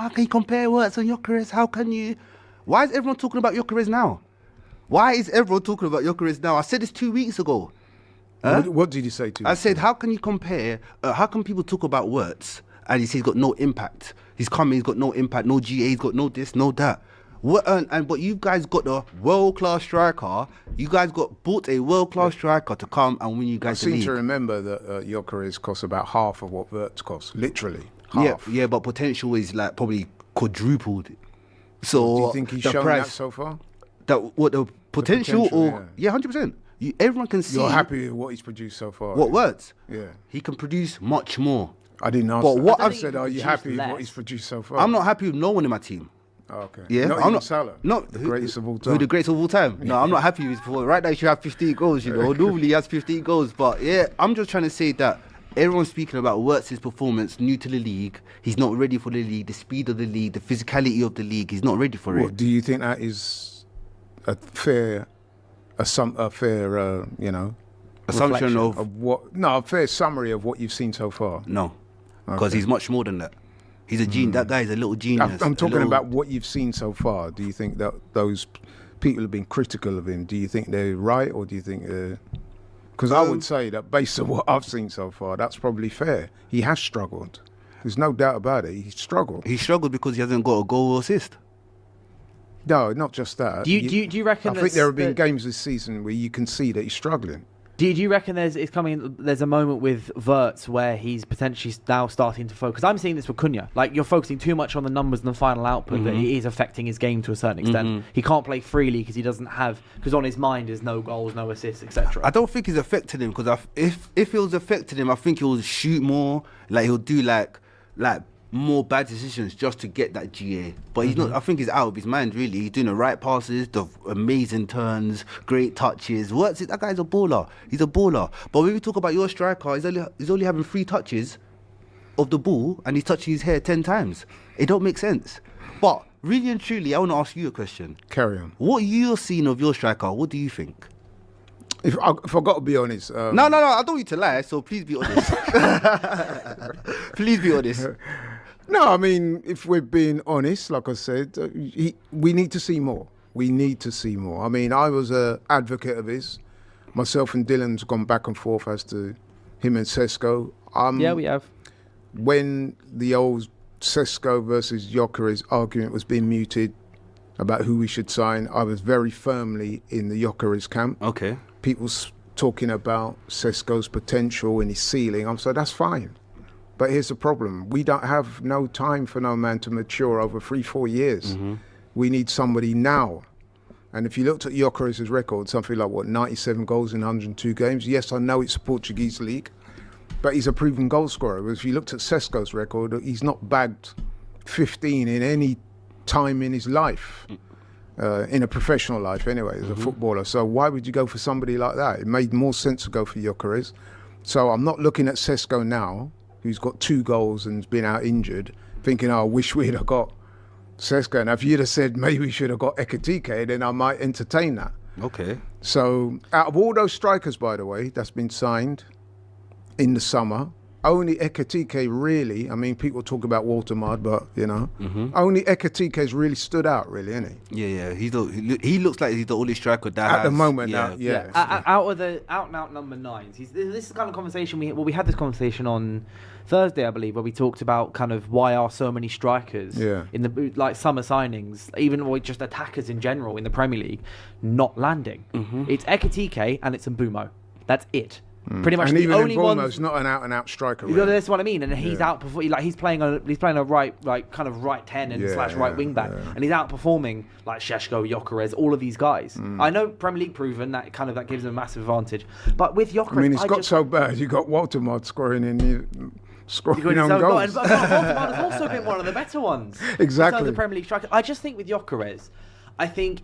how can you compare Wirtz and Gyokeres? How can you? Why is everyone talking about Gyokeres now? Why is everyone talking about Gyokeres now? I said this 2 weeks ago. Huh? What did you say to me? I said, how can you compare? How can people talk about Wirtz and he says he's got no impact? He's coming, he's got no impact, no GA, he's got no this, no that. But you guys got a world-class striker. You guys bought a world-class striker to come and win you guys the league. I seem to remember that Gyokeres costs about half of what Wirtz costs, literally half. Yeah, but potential is like probably quadrupled. So do you think he's shown that so far? What the potential or yeah, 100%. Everyone can see. You're happy with what he's produced so far? What Wirtz? Yeah. He can produce much more. I didn't ask. But what I've said, are you happy with what he's produced so far? I'm not happy with no one in my team. Oh, okay. Yeah, I'm not Salah. Not the greatest of all time. Who the greatest of all time? No, I'm not happy with his performance. Right now, he should have 15 goals. You know, normally he has 15 goals. But yeah, I'm just trying to say that everyone's speaking about Wirtz's performance, new to the league. He's not ready for the league. The speed of the league, the physicality of the league. He's not ready for it. Do you think that is a fair, assumption of what? No, a fair summary of what you've seen so far. No, because he's much more than that. He's a genius. That guy is a little genius. I'm talking about what you've seen so far. Do you think that those people have been critical of him? Do you think they're right, or do you think they're... Because I would say that based on what I've seen so far, that's probably fair. He has struggled. There's no doubt about it. He's struggled. He struggled because he hasn't got a goal or assist. No, not just that. Do you reckon? I think there have been games this season where you can see that he's struggling. Do you reckon there's a moment with Wirtz where he's potentially now starting to focus? I'm seeing this with Cunha. Like, you're focusing too much on the numbers and the final output that it is affecting his game to a certain extent. He can't play freely because he doesn't have, because on his mind is no goals, no assists, etc. I don't think it's affected him, because if it was affecting him, I think he'll shoot more. Like, he'll do like more bad decisions just to get that GA. But he's not. I think he's out of his mind, really. He's doing the right passes, the amazing turns, great touches. That guy's a baller. He's a baller. But when we talk about your striker, he's only having 3 touches of the ball and he's touching his hair 10 times. It don't make sense. But really and truly, I want to ask you a question. Carry on. What you're seeing of your striker, what do you think? If I got to be honest... No, I don't want you to lie, so please be honest. Please be honest. No, I mean, if we're being honest, like I said, we need to see more. We need to see more. I mean, I was an advocate of his. Myself and Dylan's gone back and forth as to him and Sesko. Yeah, we have. When the old Sesko versus Gyokeres argument was being muted about who we should sign, I was very firmly in the Gyokeres camp. Okay. People talking about Sesko's potential and his ceiling. I'm saying that's fine. But here's the problem. We don't have no time for no man to mature over 3-4 years. We need somebody now. And if you looked at Gyokeres' record, something like, 97 goals in 102 games? Yes, I know it's a Portuguese league, but he's a proven goal scorer. Whereas if you looked at Sesko's record, he's not bagged 15 in any time in his life, in a professional life anyway, as a footballer. So why would you go for somebody like that? It made more sense to go for Gyokeres. So I'm not looking at Sesko now, who's got 2 goals and's been out injured, thinking, I wish we'd have got Sesko. Now, if you'd have said maybe we should have got Ekitike, then I might entertain that. Okay. So, out of all those strikers, by the way, that's been signed in the summer, only Ekitike really, I mean, people talk about Watermud, but, only Ekitike's really stood out, really, isn't he? Yeah. He looks like he's the only striker that at the moment now, yeah. Out of the out-and-out number 9s, this is the kind of conversation we had this conversation on Thursday, I believe, where we talked about kind of why are so many strikers in the summer signings, even just attackers in general in the Premier League, not landing. It's Ekitike and it's Mbumo. That's it. Pretty much and the even only one. Mbumo's not an out-and-out striker. Really. That's what I mean, and he's he's playing a right kind of right 10 and slash right wing back, and he's outperforming like Šeško, Gyokeres, all of these guys. I know Premier League proven that gives him a massive advantage, but with Gyokeres, I mean, it's got so bad. You got Watermud scoring on goals. But Watermud has also been one of the better ones. Exactly. The Premier League striker. I just think with Gyokeres, I think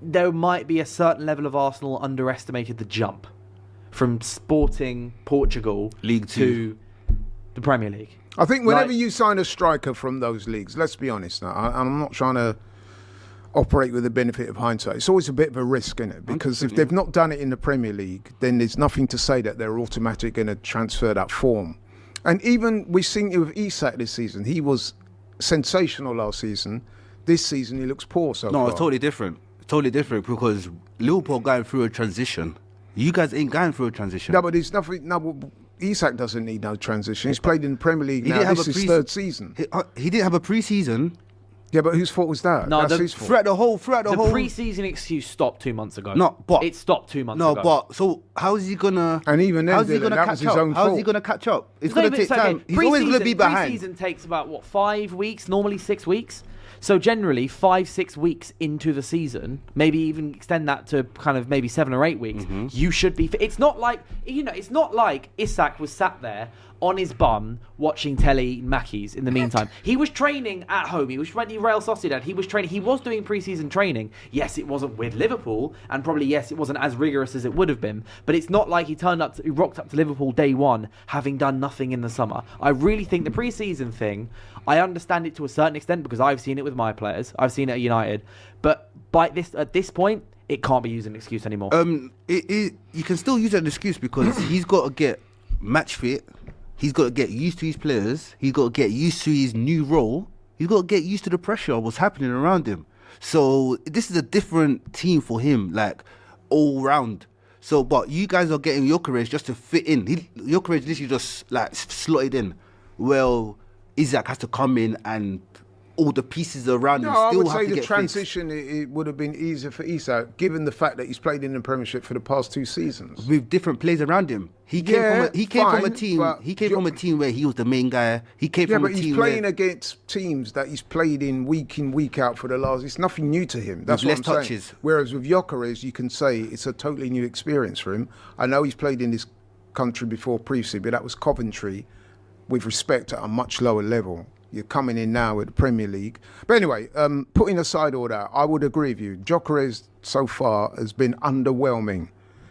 there might be a certain level of Arsenal underestimated the jump from Sporting Portugal League to the Premier League. I think whenever you sign a striker from those leagues, let's be honest now, I'm not trying to operate with the benefit of hindsight. It's always a bit of a risk, isn't it? Because if they've not done it in the Premier League, then there's nothing to say that they're automatically going to transfer that form. And even we've seen it with Isak this season. He was sensational last season. This season he looks poor so far. No, it's totally different. Totally different because Liverpool are going through a transition. You guys ain't going through a transition. No, but there's nothing. No, Isak doesn't need no transition. He's played in the Premier League now. This is his third season. He didn't have a pre-season. Yeah, but whose fault was that? No, that's his fault. Throughout the whole pre-season excuse stopped 2 months ago. No, but it stopped 2 months No, ago. but so how is he gonna? And even then, that was his own fault. How is he gonna catch up? It's gonna take time. He's always gonna be behind. Pre-season takes about 5 weeks, normally 6 weeks. So generally, 5-6 weeks into the season, maybe even extend that to kind of maybe 7 or 8 weeks, you should be fit. It's not like it's not like Isak was sat there on his bum watching telly Mackies in the meantime. He was training at home. He was training Real Sociedad. He was training. He was doing pre-season training. Yes, it wasn't with Liverpool, and probably yes, it wasn't as rigorous as it would have been. But it's not like he rocked up to Liverpool day one, having done nothing in the summer. I really think the pre-season thing, I understand it to a certain extent because I've seen it with my players. I've seen it at United, but at this point, it can't be used as an excuse anymore. You can still use it as an excuse because he's got to get match fit. He's got to get used to his players. He's got to get used to his new role. He's got to get used to the pressure of what's happening around him. So this is a different team for him, like all round. So, but you guys are getting Gyokeres just to fit in. Gyokeres literally just like slotted in. Well, Isak has to come in and all the pieces around him still have to get I would say the fixed. transition it would have been easier for Isak, given the fact that he's played in the Premiership for the past 2 seasons with different players around him. He came from a team where he was the main guy. He came from a team. Yeah, but he's playing against teams that he's played in, week out for the last. It's nothing new to him. That's what I'm saying. Touches. Whereas with Gyokeres, you can say it's a totally new experience for him. I know he's played in this country before previously, but that was Coventry, with respect at a much lower level. You're coming in now with the Premier League. But anyway, putting aside all that, I would agree with you. Gyokeres so far has been underwhelming.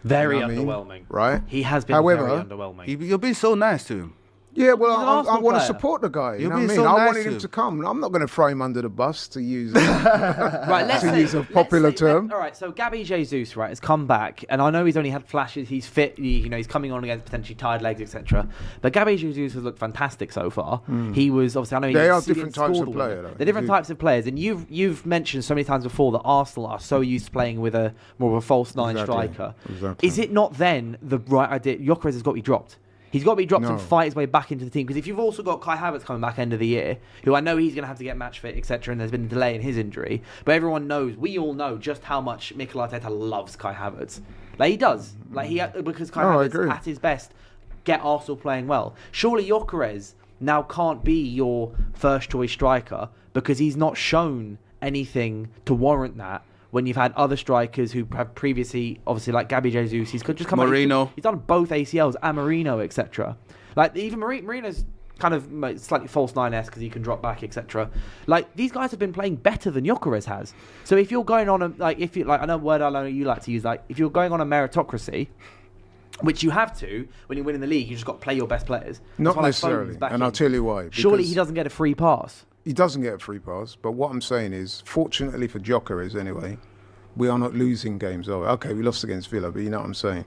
Very underwhelming. Right? He has been very underwhelming. You're being so nice to him. Yeah, well, I want to support the guy. You know what I mean? So I nice wanted him to come. I'm not going to throw him under the bus to use use a popular term. All right, so Gabby Jesus, right, has come back, and I know he's only had flashes. He's fit. He's coming on against potentially tired legs, etc. But Gabby Jesus has looked fantastic so far. He was obviously. I know they are different types of players. They're different types of players, and you've mentioned so many times before that Arsenal are so used to playing with a more of a false nine striker. Exactly. Is it not then the right idea? Gyokeres has got to be dropped. He's got to be dropped and fight his way back into the team. Because if you've also got Kai Havertz coming back end of the year, who I know he's going to have to get match fit, etc., and there's been a delay in his injury, but everyone knows, we all know just how much Mikel Arteta loves Kai Havertz. Like, he does. Because Kai Havertz, at his best, get Arsenal playing well. Surely Gyokeres now can't be your first choice striker because he's not shown anything to warrant that. When you've had other strikers who have previously, obviously like Gabby Jesus, he's just come Marino. He's done both ACLs, and Marino, etc. Like even Marino's kind of slightly false nine-esque because he can drop back, etc. Like these guys have been playing better than Gyokeres has. So if you're going on I know a word I know you like to use, like if you're going on a meritocracy, which you have to when you're winning the league, you just got to play your best players. Not necessarily, and I'll tell you why. Surely he doesn't get a free pass. He doesn't get a free pass, but what I'm saying is, fortunately for Gyokeres anyway, we are not losing games. Okay, we lost against Villa, but you know what I'm saying.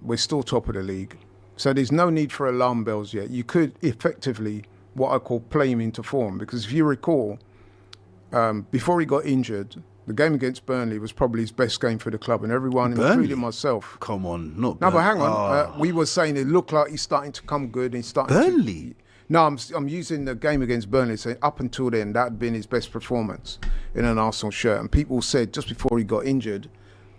We're still top of the league. So there's no need for alarm bells yet. You could effectively, what I call, play him into form. Because if you recall, before he got injured, the game against Burnley was probably his best game for the club. And everyone, including myself. Come on, not Burnley. No, but hang on. We were saying it looked like he's starting to come good. And he's starting Burnley? No, I'm using the game against Burnley, saying up until then, that had been his best performance in an Arsenal shirt. And people said, just before he got injured,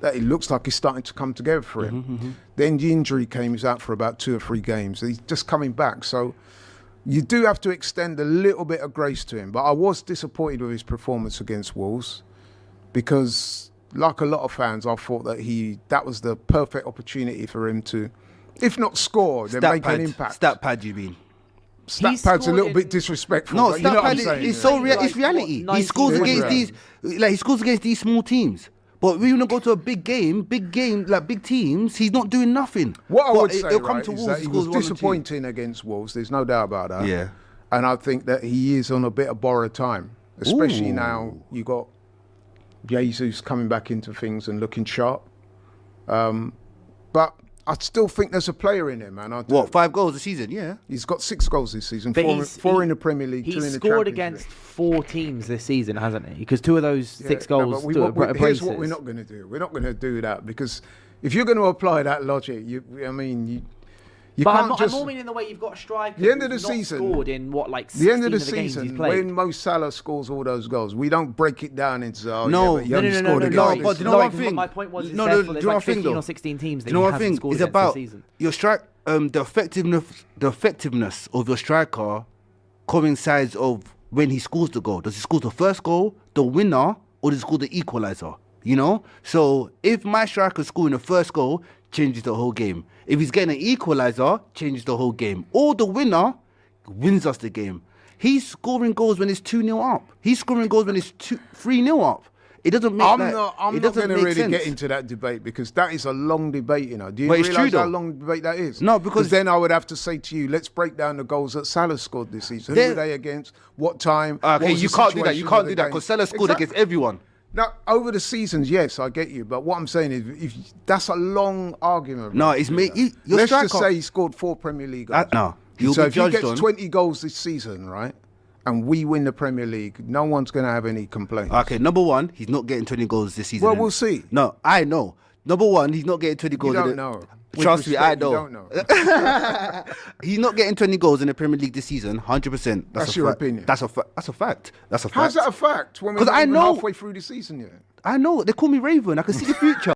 that it looks like it's starting to come together for him. Then the injury came, he's out for about 2 or 3 games. He's just coming back. So you do have to extend a little bit of grace to him. But I was disappointed with his performance against Wolves because, like a lot of fans, I thought that was the perfect opportunity for him to, if not score, then make an impact. Stat pad, you mean? Stat pad's a little bit disrespectful. No, but you know stat pad is so real. It's reality. He scores against these small teams. But when you go to a big game, like big teams, he's not doing nothing. What I would say, is that he was disappointing against Wolves. There's no doubt about that. Yeah. And I think that he is on a bit of borrowed time, especially now you got Jesus coming back into things and looking sharp. But I still think there's a player in him, man. What, 5 goals a season? Yeah. He's got 6 goals this season. But Four in the Premier League, 2 in the He's Champions League. scored against 4 teams this season, hasn't he? Because 2 of those 6 goals but here's what we're not going to do. We're not going to do that because if you're going to apply that logic, you can't just. I'm more meaning the way you've got a striker. The end of the who's season. Not scored in what, like 16 the end of the games he's season, played. when Mo Salah scores all those goals, we don't break it down into No. no. But But you know one thing? My point was, No, it's do you like know one 15 thing, or though? 16 teams that Do you know he one hasn't thing? scored It's against about this season. your strike, the effectiveness of your striker coincides of when he scores the goal. Does he score the first goal, the winner, or does he score the equaliser? You know? So if my striker scoring the first goal, changes the whole game. If he's getting an equaliser, changes the whole game. Or the winner wins us the game. He's scoring goals when it's 2-0 up. He's scoring goals when it's 3-0 up. It doesn't make I'm that, not going to really get into that debate because that is a long debate, you know. Do you But it's realise true, how though. long debate that is? No, because then I would have to say to you, let's break down the goals that Salah scored this season. Who were they against? What time? Okay, What was you the can't do that. situation You of can't the do that game? because Salah scored Exactly. against everyone. Now, over the seasons, yes, I get you. But what I'm saying is, if that's a long argument. No, bro, it's to do me. that. Your Let's striker, just say he scored 4 Premier League goals. No, you'll So be if he judged gets on. 20 goals this season, right, and we win the Premier League, no one's going to have any complaints. Okay, number one, he's not getting 20 goals this season. Well, we'll see. No, I know. Number one, he's not getting 20 You goals. don't know. With Trust me, I respect, you know. don't know. He's not getting 20 goals in the Premier League this season. 100%. That's your opinion. That's a fact. That's a fact. That's a fact. How's that a fact when we're 'Cause not I even know- halfway through the season yet? I know. They call me Raven. I can see the future.